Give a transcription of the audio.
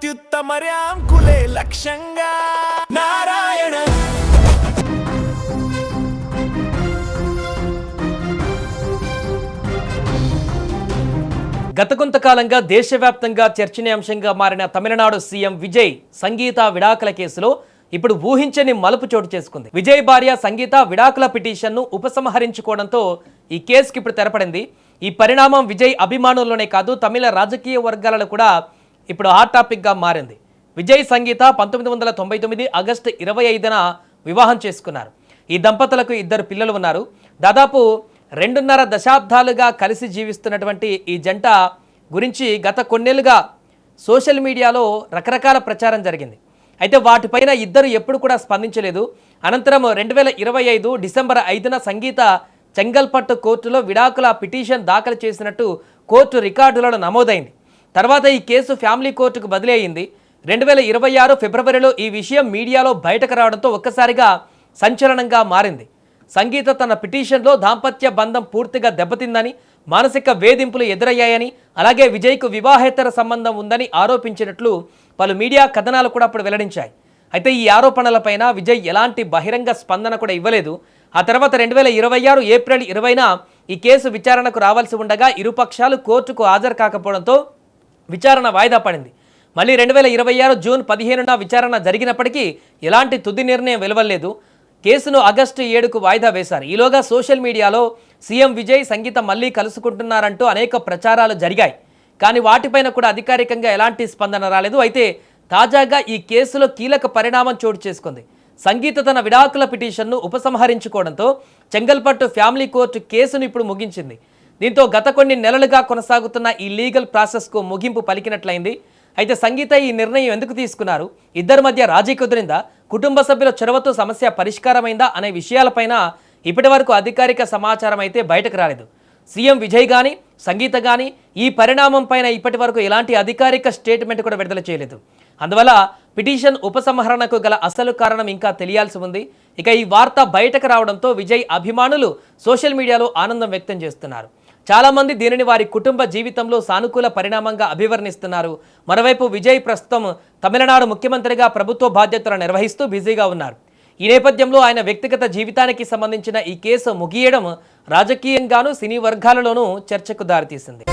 అత్యుత్తమర్యాం కులే లక్ష్యంగా నారాయణ. గత కొంతకాలంగా దేశవ్యాప్తంగా చర్చనీయాంశంగా మారిన తమిళనాడు సీఎం విజయ్ సంగీత విడాకుల కేసులో ఇప్పుడు ఊహించని మలుపు చోటు చేసుకుంది. విజయ్ భార్య సంగీత విడాకుల పిటిషన్ను ఉపసంహరించుకోవడంతో ఈ కేసుకి ఇప్పుడు తెరపడింది. ఈ పరిణామం విజయ్ అభిమానుల్లోనే కాదు, తమిళ రాజకీయ వర్గాలలో కూడా ఇప్పుడు హాట్ టాపిక్గా మారింది. విజయ్ సంగీత 1999 ఆగస్టు 25న వివాహం చేసుకున్నారు. ఈ దంపతులకు 2 పిల్లలు ఉన్నారు. దాదాపు 2.5 దశాబ్దాలుగా కలిసి జీవిస్తున్నటువంటి ఈ జంట గురించి గత కొన్నేళ్లుగా సోషల్ మీడియాలో రకరకాల ప్రచారం జరిగింది. అయితే వాటిపైన ఇద్దరు ఎప్పుడు కూడా స్పందించలేదు. అనంతరం 2025 డిసెంబర్ 5న సంగీత చెంగల్పట్టు కోర్టులో విడాకుల పిటిషన్ దాఖలు చేసినట్టు కోర్టు రికార్డులలో నమోదైంది. తర్వాత ఈ కేసు ఫ్యామిలీ కోర్టుకు బదిలీ అయింది. 2026 ఫిబ్రవరిలో ఈ విషయం మీడియాలో బయటకు రావడంతో ఒక్కసారిగా సంచలనంగా మారింది. సంగీత తన పిటిషన్లో దాంపత్య బంధం పూర్తిగా దెబ్బతిందని, మానసిక వేధింపులు ఎదురయ్యాయని, అలాగే విజయ్కు వివాహేతర సంబంధం ఉందని ఆరోపించినట్లు పలు మీడియా కథనాలు కూడా అప్పుడు వెల్లడించాయి. అయితే ఈ ఆరోపణలపైన విజయ్ ఎలాంటి బహిరంగ స్పందన కూడా ఇవ్వలేదు. ఆ తర్వాత 2026 ఏప్రిల్ 20న ఈ కేసు విచారణకు రావాల్సి ఉండగా ఇరుపక్షాలు కోర్టుకు హాజరు కాకపోవడంతో విచారణ వాయిదా పడింది. మళ్ళీ 2026 జూన్ 15న విచారణ జరిగినప్పటికీ ఎలాంటి తుది నిర్ణయం వెలువడలేదు. కేసును ఆగస్టు 7కు వాయిదా వేశారు. ఈలోగా సోషల్ మీడియాలో సీఎం విజయ్ సంగీత మళ్ళీ కలుసుకుంటున్నారంటూ అనేక ప్రచారాలు జరిగాయి. కానీ వాటిపైన కూడా అధికారికంగా ఎలాంటి స్పందన రాలేదు. అయితే తాజాగా ఈ కేసులో కీలక పరిణామం చోటు చేసుకుంది. సంగీత తన విడాకుల పిటిషన్ను ఉపసంహరించుకోవడంతో చెంగల్పట్టు ఫ్యామిలీ కోర్టు కేసును ఇప్పుడు ముగించింది. దీంతో గత కొన్ని నెలలుగా కొనసాగుతున్న ఈ లీగల్ ప్రాసెస్కు ముగింపు పలికినట్లయింది. అయితే సంగీత ఈ నిర్ణయం ఎందుకు తీసుకున్నారు, ఇద్దరి మధ్య రాజీ కుదిరిందా, కుటుంబ సభ్యుల చొరవతో సమస్య పరిష్కారమైందా అనే విషయాలపైన ఇప్పటి వరకు అధికారిక సమాచారం అయితే బయటకు రాలేదు. సీఎం విజయ్ కానీ సంగీత కానీ ఈ పరిణామం పైన ఇప్పటి వరకు ఎలాంటి అధికారిక స్టేట్మెంట్ కూడా విడుదల చేయలేదు. అందువల్ల పిటిషన్ ఉపసంహరణకు గల అసలు కారణం ఇంకా తెలియాల్సి ఉంది. ఇక ఈ వార్త బయటకు రావడంతో విజయ్ అభిమానులు సోషల్ మీడియాలో ఆనందం వ్యక్తం చేస్తున్నారు. చాలామంది దీనిని వారి కుటుంబ జీవితంలో సానుకూల పరిణామంగా అభివర్ణిస్తున్నారు. మరోవైపు విజయ్ ప్రస్తుతం తమిళనాడు ముఖ్యమంత్రిగా ప్రభుత్వ బాధ్యతలు నిర్వహిస్తూ బిజీగా ఉన్నారు. ఈ నేపథ్యంలో ఆయన వ్యక్తిగత జీవితానికి సంబంధించిన ఈ కేసు ముగియడం రాజకీయంగానూ సినీ వర్గాలలోనూ చర్చకు దారితీసింది.